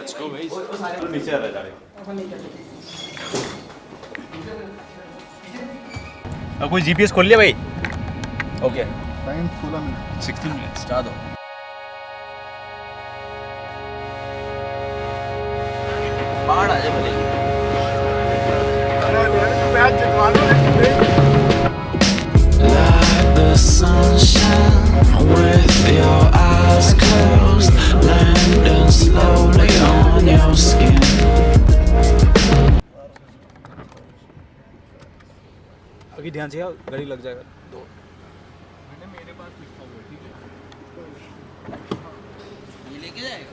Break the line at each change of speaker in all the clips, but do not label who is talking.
Let's go guys. नीचे आ रहा है अब कोई जीपीएस खोल लिया भाई okay
time 16 minute
16 minutes start दो बाहर आ जा भले
मैच जितवा लो
Like the sunshine with your eyes closed, landing slowly on your skin.
अभी ध्यान से गाड़ी लग जाएगा दो
मेरे पास लिखा हुआ है ठीक है
ये लेके जाएगा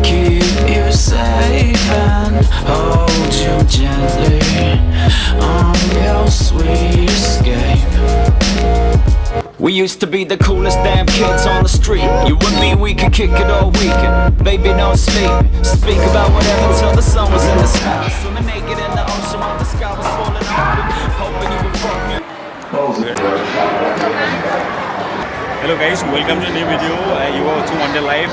Keep you safe and hold you gently. I'm your sweet escape. We used to be the coolest damn kids on the street. You and me, we could kick it all weekend. Baby, no sleep. Speak about whatever till the sun was in the sky. Swimming naked in the ocean while the sky was falling open. Hoping you would fuck me.
Hello guys welcome to new video you are watching wonder live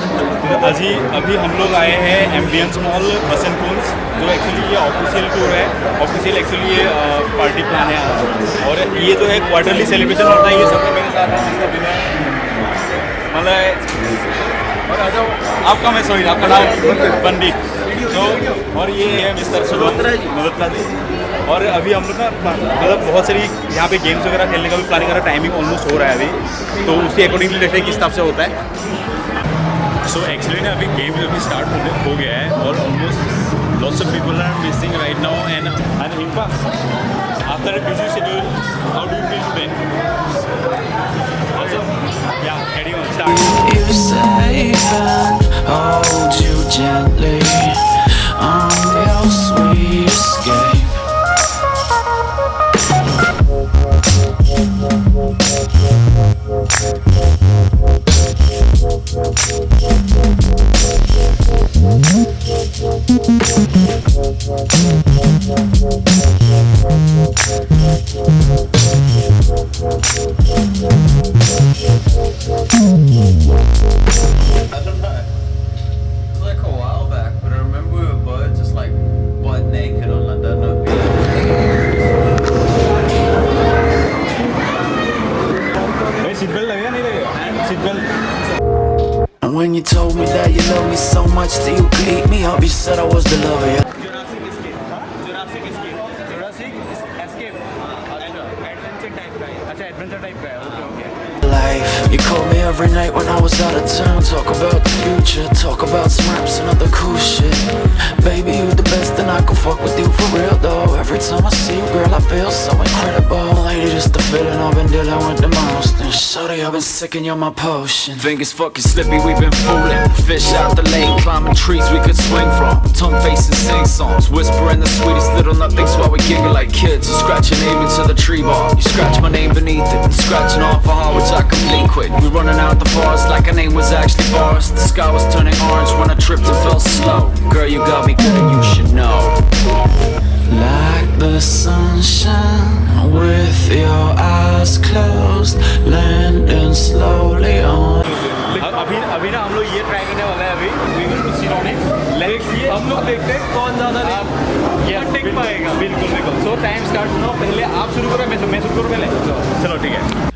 अभी हम लोग आए हैं ambience mall बसंत कुंज जो actually ये official tour है official actually ये party plan है आज और ये जो है क्वार्टरली सेलिब्रेशन होता है ये सब मेरे साथ है मतलब आपका मैं सॉरी आपका नाम पंडित तो और ये है मिस्टर मल्होत्रा जी और अभी हम लोग ना मतलब बहुत सारी यहाँ पे गेम्स वगैरह खेलने का भी प्लानिंग कर रहा है टाइमिंग ऑलमोस्ट हो रहा है अभी तो उसके अकॉर्डिंगली देखते हैं किस हिसाब से होता है सो एक्चुअली ना अभी गेम अभी स्टार्ट हो गया है और almost lots of people are missing right now and after a busy schedule how do you feel today या carry on start
You safe and hold you gently. I'm your sweet escape. And when you told me that you loved me so much that you could eat me up, you said I was the lover. Yeah. Life. You called me every night when I was out of town. Talk about the future, talk about some raps and other cool shit. Baby, you the best and I can fuck with you for real though. Every time I see you, girl, I feel so incredible. Lady, just the feeling I've been dealing with the most. And shorty, I've been sick and you're my potion. Fingers fucking slippy, we've been fooling. Fish out the lake, climbing trees we could swing from. Tongue facing sing songs, whispering the sweetest little nothings while we giggle like kids. You scratch your name into the tree bark. You scratch my name beneath it. Scratching off a heart which I complete quick. We running out the forest like our name was actually Boris. The sky was turning orange when I tripped and fell slow. Girl, you got me good and you should know. Like the sunshine with your eyes closed, landing slowly on.
अभी ना हम लोग ये try करने वाला है अभी we will to see on it like हम लोग देखते हैं कौन ज़्यादा टेक पाएगा बिल्कुल बिल्कुल सो टाइम स्टार्ट ना पहले आप शुरू करो मैं शुरू करूँ पहले चलो ठीक है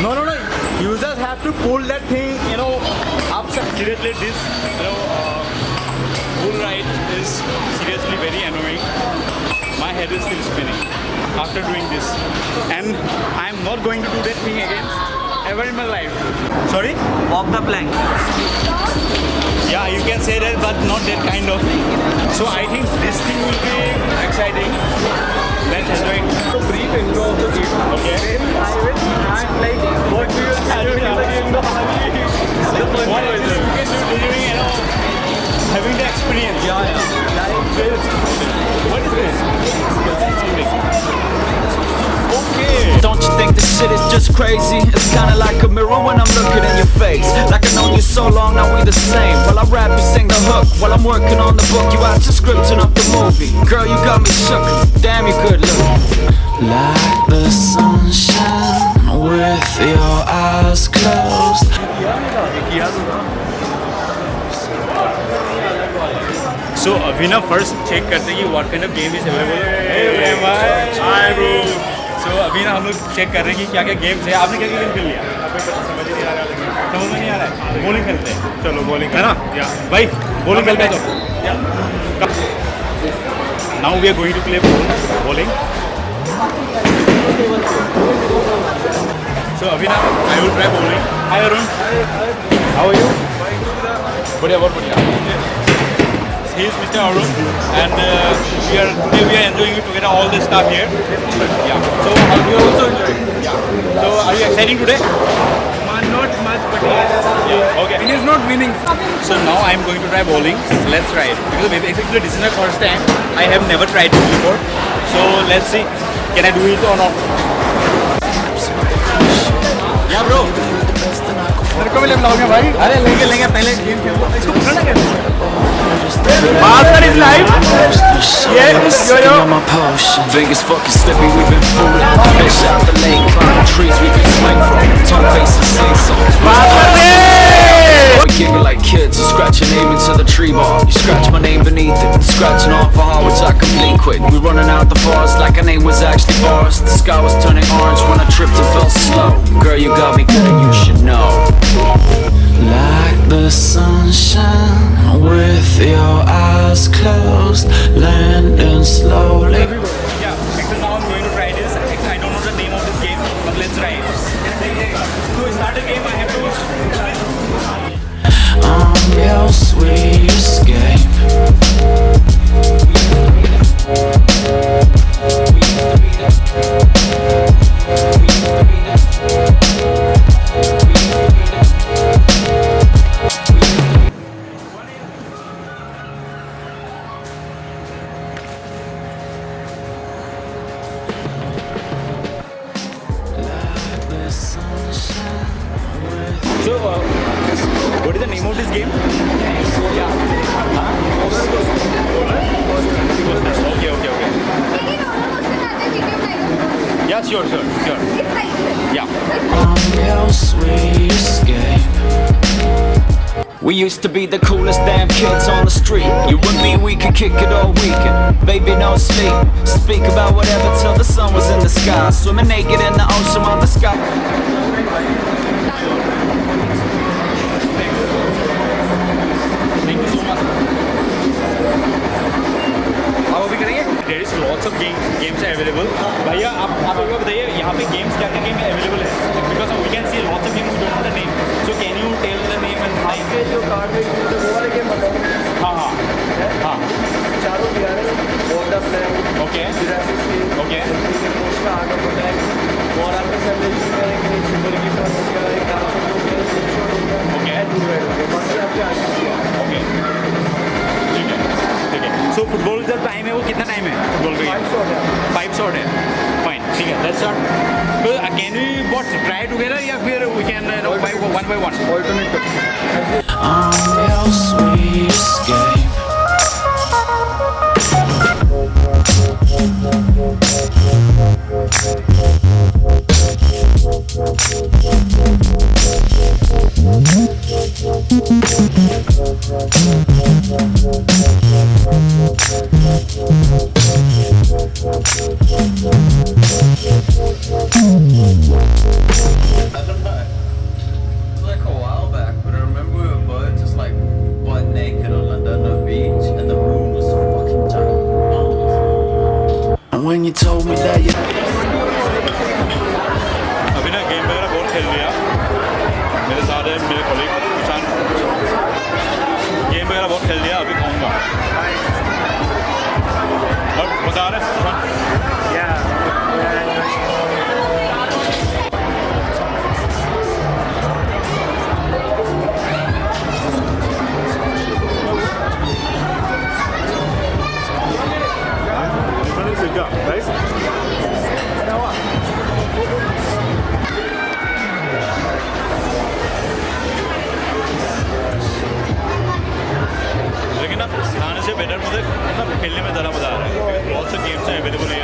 No. You just have to pull that thing, up. Seriously, this, bull ride is seriously very annoying. My head is still spinning after doing this, and I'm not going to do that thing again ever in my life. Sorry?
Walk the plank.
Yeah, you can say that, but not that kind of. So I think this thing will be exciting. Let's enjoy.
Brief intro of the game.
Okay.
Then I will act like what we will do in the game.
What is it? You can do delivering, you know, having the experience.
Yeah. Like this.
What is this? Okay.
Don't you think this shit is just crazy? It's kinda like a mirror when I'm looking in your face. Like I known you so long, now we the same. While I rap, you sing the hook. While I'm working on the book, you out your scripting up the movie. Girl, you got me shook. Damn, you good looking. Like the sunshine with your eyes closed.
So अभी ना first check करते हैं कि what kind of game is available. Hey भाई. Hi bro. So अभी ना हम लोग check कर रहे हैं कि क्या क्या games है. आपने क्या क्या game खेल लिया? समझ में नहीं आ रहा है. Bowling खेलते हैं. चलो bowling है ना? भाई bowling खेलते हैं तो. Now we are going to play bowling. So अभी ना I will try bowling. Hi Arun. How are you? बढ़िया बहुत बढ़िया. He is Mr. Arun, and we are enjoying it together. All this stuff here. Yeah. So we are also enjoying. Yeah. So are you excited today?
Not much, but yes.
Yeah. Okay.
He is not winning.
So now I am going to try bowling. Let's try it because basically this is my first time. I have never tried it before. So let's see. Can I do it or not? Yeah, bro.
मेरे को भी ले बुलाओगे भाई?
अरे लेंगे पहले game खेल लो. इसको पकड़ना कैसे?
Bhaskar is live. Yes, yo. Vegas fucking slippy, we've been fooling. Fish out the lake, climbing trees we can swing from. Tongue faces, sing songs. We giggle like kids and scratch your name into the tree bar. You scratch my name beneath it, scratching off a heart which I complete quick. We running out the forest like our name was actually Forrest. The sky was turning orange when I tripped and fell slow. Girl, you got me good and you should know. Like the sunshine with your eyes closed, landing slowly.
Yeah. Actually now I'm going to try this. Actually I don't know the name of this game, but let's try it. To start the game I have to.
I'm your sweet escape.
So, what is the name of this game? Okay. Yeah, sure. Yeah.
I'm your sweet escape. We used to be the coolest damn kids on the street. You and me, we could kick it all weekend. Baby, no sleep. Speak about whatever till the sun was in the sky. Swimming naked in the ocean while the sky.
Thank you so much. अब अभी करेंगे? There is lots of games are available. भैया आप एक बार बताइए यहाँ पे games क्या क्या game available है? Because we can see lots of games we don't know the name. So can you tell the name and like?
आपके जो कार्ड में वो वाले गेम बताओ.
हाँ.
चारों दिया है. Order Plan.
Okay.
Jurassic Park.
Okay.
Post Art of Attack. और आपके सेलिब्रेशन करेंगे. सुपर गिफ्ट हो गया. एक डांस हो गया. एक शो हो गया.
Okay.
एंड हो गया. बाकी आपके आगे दिया.
Okay. ठीक है. So फुटबॉल का टाइम है वो कितना टाइम है फुटबॉल का?
5 शॉट है.
5 शॉट है. Fine. ठीक है. Let's start. So can we what try together या फिर we can one by one?
Alternate करते.
I'm your sweet escape.
It's like a while back, but I remember we were both just like butt naked on the beach, and the room was fucking ginormous.
And when you told me that you
अभी ना game वगैरह बहुत खेल लिया. मेरे साथ है मेरे कॉलीग किसान. गेम वगैरह बहुत खेल लिया. अभी खाऊंगा. और बता रहे लेकिन अब खाने से बेटर मुझे मतलब खेलने में ज़्यादा मज़ा आ रहा है। बहुत से गेम्स हैं अवेलेबल है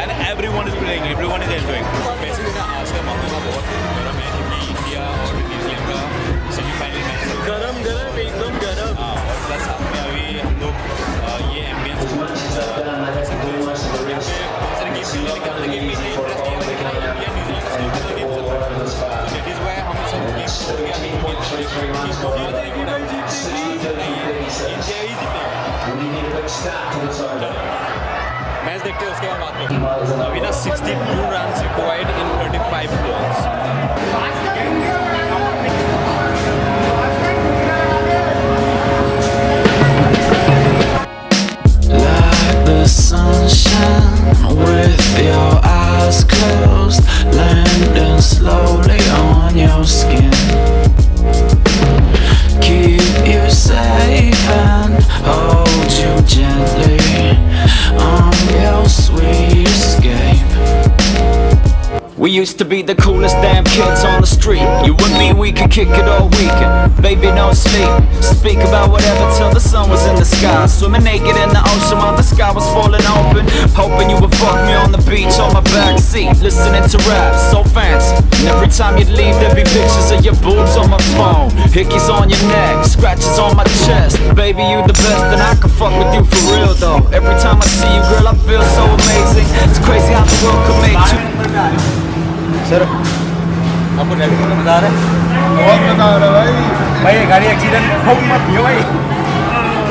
and everyone is playing, everyone is enjoying. वैसे भी ना आज का मामला बहुत गर्म है क्योंकि इंडिया और न्यूजीलैंड का सेमीफाइनल मैच
गरम गरम एकदम गरम।
हाँ, और प्लस साथ में अभी हम लोग ये एम्बियंस बहुत सारे गेम खेलने के अंदर गेम में मैच देखते हैं उसके बाद बात करते हैं। अभी ना 62 run required in 35 balls.
Like the sunshine with your eyes closed, landing slowly on your skin. Keep you safe and hold you gently. I'm your sweet escape. We used to be the coolest damn kids on the street. You and me, we could kick it all weekend. Baby, no sleep. Speak about whatever till the sun was in the sky. Swimming naked in the ocean while the sky was falling open. Hoping you would fuck me on the beach on my back seat. Listening to raps, so fancy. And every time you'd leave, there'd be pictures of your boobs on my phone. Hickeys on your neck, scratches on my chest. Baby, you the best and I can fuck with you for real though. Every time I see you, girl, I feel so amazing. It's crazy how the world could make two.
Sir आपको driving करने में मज़ा आ रहा है?
बहुत मजा आ रहा है भाई।
भाई ये गाड़ी एक्सीडेंट हो मत हो भाई,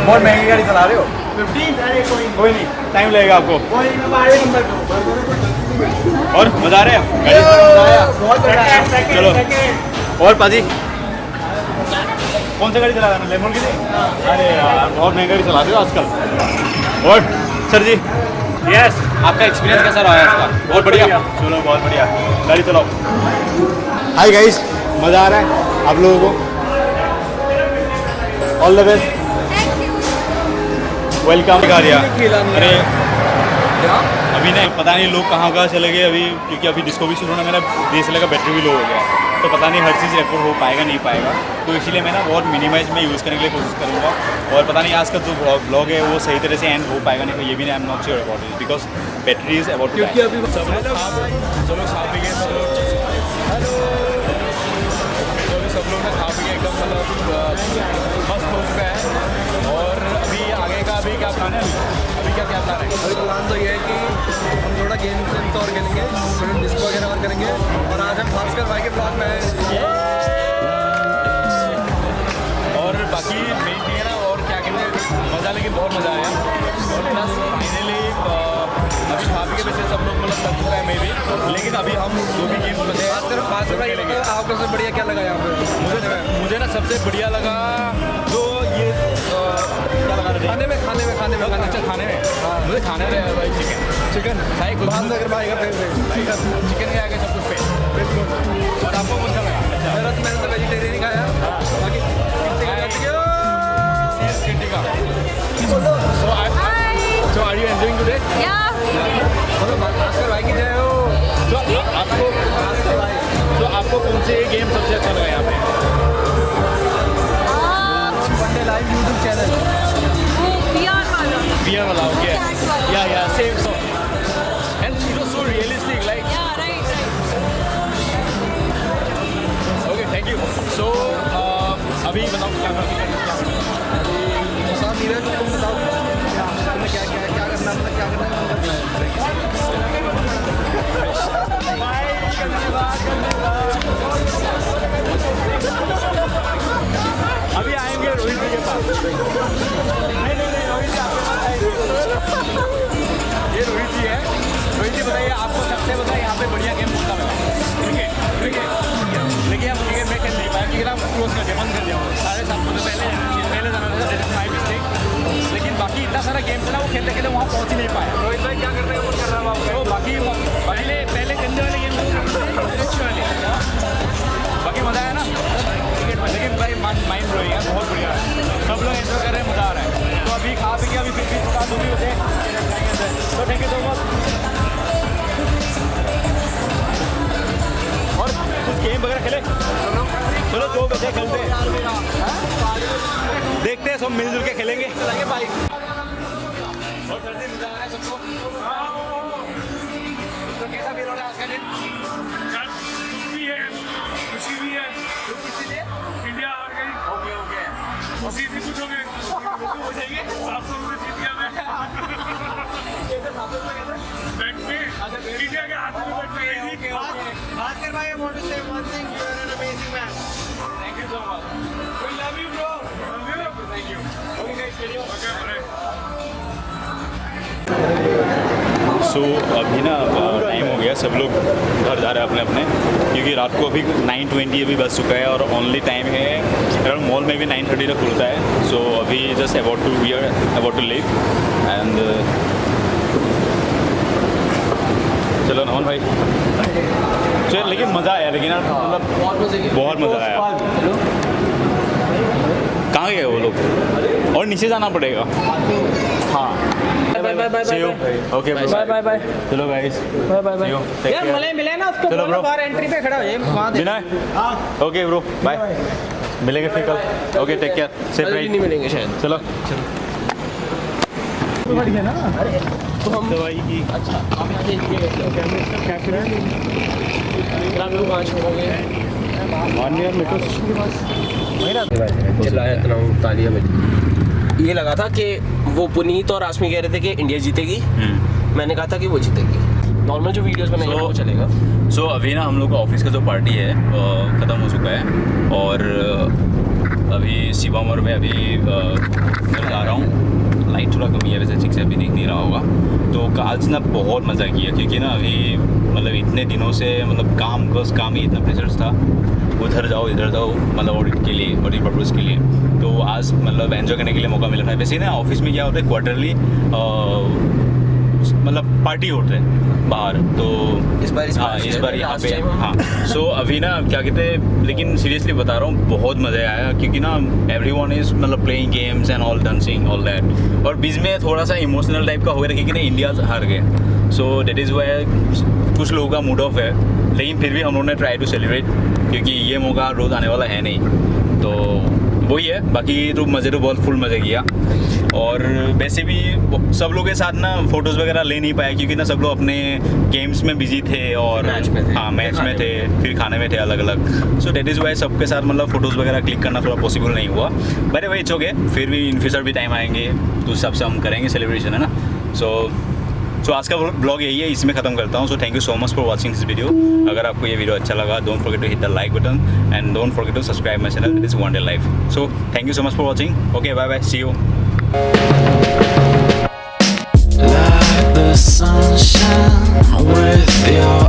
बहुत महंगी गाड़ी चला रहे हो।
15
कोई नहीं, टाइम लगेगा आपको। और मज़ा आ रहा है गाड़ी चलाने में? चलो और पाजी कौन सा गाड़ी चला रहा है? लेमन की नहीं? अरे यार बहुत महंगी गाड़ी चला रहे हो आजकल। और सर जी यस, आपका एक्सपीरियंस कैसा रहा है इसका? बहुत बढ़िया। चलो बहुत बढ़िया, गाड़ी चलाओ। हाय गाइस, मज़ा आ रहा है आप लोगों को? All the best, welcome. अरे अभी नहीं पता नहीं लोग कहाँ कहाँ चले गए अभी, क्योंकि अभी डिस्को भी शुरू होना, मेरा DSLR का बैटरी भी लो हो गया, तो पता नहीं हर चीज़ रिकॉर्ड हो पाएगा नहीं पाएगा, तो इसीलिए मैं ना बहुत मिनिमाइज में यूज़ करने के लिए कोशिश करूँगा। और पता नहीं आज का जो ब्लॉग है वो सही तरह से एंड हो पाएगा नहीं, तो ये भी नहीं, I am not sure about it because battery is about, क्योंकि अभी सब लोग खा पी गए, सब लोग खा पी गए एकदम, मतलब मस्त हो चुका है। और अभी आगे का अभी क्या प्लान है? अभी क्या प्लान है?
अभी प्लान तो ये है कि हम थोड़ा गेम और खेलेंगे, थोड़ा डिस्को वगैरह और करेंगे। और आज हम भास्कर भाई के ब्लॉग में हैं।
और बाकी मेन चीज़ है ना, और क्या कहते हैं, मज़ा लेकिन बहुत मज़ा आया। और प्लस फाइनली अभी खा पी के वैसे सब लोग मतलब लग चुका है मे भी, लेकिन अभी हम जो भी गेम्स बचे
भास्कर भाई खेलेंगे। आपको सबसे बढ़िया क्या लगा यहाँ पे?
मुझे ना सबसे बढ़िया लगा तो ये क्या लगा रहे
खाने में
अच्छा खाने में मुझे खाने में भाई चिकन भाई कुछ
भास्कर भाई का फेवरेट
चिकन के आगे सब कुछ पे बिल्कुल। और आपको कौन सा लगा?
मैंने तो वेजिटेरियन ही खाया, बाकी
So are you enjoying today?
Bhaskar भाई की जय हो।
तो आपको कौन से गेम सबसे अच्छा लगा यहाँ पे?
One day live YouTube channel
VR वाला हो गया, या same so and it was so realistic like okay thank you. So अभी बताओ क्या
नीरज तुम बताओ तुम्हें क्या करना, मतलब क्या करना
अभी आएंगे रोहित जी के पास। नहीं रोहित जी आपके पास आएंगे। ये रोहित जी है। रोहित जी बताइए आपको सबसे बताइए यहाँ पे बढ़िया गेम कौन सा लगा? क्रिकेट लेकिन हम क्रिकेट में खेल नहीं पाए क्योंकि हम क्लोज कर दिया, बंद कर दिया 7:30 बजे पहले जाना था, दैट इज माय मिस्टेक। लेकिन बाकी इतना सारा गेम था ना, वो खेलते खेलते वहाँ पहुँच ही नहीं पाया।
रोहित भाई क्या कर रहे हैं?
गेम वगैरह खेले? चलो 2 बजे खेलते हैं, देखते हैं सब मिलजुल के खेलेंगे। और सर्दी मजा आ रहा है सबको? तो कैसा फील हो रहा है आज का दिन?
भी है, खुशी भी है।
तो किसी लिए
इंडिया हार गई,
ओके ओके
खुशी भी कुछ हो गई,
हो जाएंगे
700 रुपये जीत गया मैं बैंक में, इंडिया के हाथ में बैठ गई थी।
Bhaskar bhai, I want to say one thing. You are an amazing man.
Thank you so much.
We love you, bro.
Thank you. Okay guys, video. So अभी ना टाइम हो गया, सब लोग घर जा रहे हैं अपने अपने, क्योंकि रात को अभी 9:20 अभी बज चुका है और ओनली टाइम है अराउंड मॉल में भी 9:30 तक खुलता है। सो अभी just about to leave and चलो नमन भाई। चल लेकिन मज़ा आया, लेकिन यार मतलब बहुत मज़ा आया। कहाँ गए वो लोग? और नीचे जाना पड़ेगा। हाँ
Bye bye bye
See you. Okay, bro.
bye bye bye.
चलो guys.
Bye bye bye.
See you. Take
यार
care.
मलय मिले ना उसको,
चलो
बोलो
bro.
बाहर एंट्री पे खड़ा हो जाए वहाँ दे।
विनय? Okay bro, bye. मिलेंगे फिर कल। Okay, take care. सेफ
कल भी
राइड।
नहीं मिलेंगे शायद।
चलो।
तो हम
दवाई की
अच्छा आप यहाँ देखिए कैफे रात को 5 हो गए
मान्य मेट्रो स्टेशन के पास
चिल्लाया इतना हूँ, तालियां बजी। ये लगा था कि वो पुनीत और आसमी कह रहे थे कि इंडिया जीतेगी, मैंने कहा था कि वो जीतेगी। नॉर्मल जो वीडियोस बनाएंगे वो चलेगा।
सो अभी ना हम लोग का ऑफिस का जो पार्टी है ख़त्म हो चुका है और अभी शिवम और मैं अभी घर जा रहा हूँ। लाइट थोड़ा कमी है वैसे, ठीक से अभी दिख नहीं रहा होगा। तो आज ना बहुत मज़ा किया, क्योंकि ना अभी मतलब इतने दिनों से मतलब काम ही इतना प्रेशर था, उधर जाओ इधर जाओ, मतलब ऑडिट के लिए, ऑडिट पर्पज़ के लिए। तो आज मतलब एंजॉय करने के लिए मौका मिला था। वैसे ना ऑफिस में क्या होता है, क्वार्टरली मतलब पार्टी होते हैं बाहर, तो इस बार यहाँ पे हाँ। सो अभी ना क्या कहते हैं, लेकिन सीरियसली बता रहा हूँ बहुत मज़ा आया, क्योंकि ना एवरीवन इज़ मतलब playing games and all dancing all that. और बीच में थोड़ा सा इमोशनल टाइप का हो गया, क्योंकि ना इंडिया हार गए। सो डेट इज़ वाई कुछ लोगों का मूड ऑफ है, लेकिन फिर भी हम लोगों ने ट्राई टू सेलिब्रेट, क्योंकि ये मौका रोज़ आने वाला है नहीं। तो वही है, बाकी तो मज़े तो बहुत फुल मज़े किया। और वैसे भी सब लोगों के साथ ना फ़ोटोज़ वगैरह ले नहीं पाए, क्योंकि ना सब लोग अपने गेम्स में बिजी थे और मैच में थे, फिर खाने में थे अलग अलग। सो डेट इज़ वाई सबके साथ मतलब फ़ोटोज़ वगैरह क्लिक करना थोड़ा पॉसिबल नहीं हुआ। बट वही इट्स ओके, फिर भी इन फ्यूचर भी टाइम आएंगे तो सब से हम करेंगे सेलिब्रेशन, है ना। सो आज का ब्लॉग यही है, इसमें ख़त्म करता हूँ। So thank you so much for watching this video. अगर आपको ये वीडियो अच्छा लगा, don't forget to hit the like button and don't forget to subscribe my channel, it is one day life. So thank you so much for watching. Okay, bye bye, see you.
Like the sunshine with your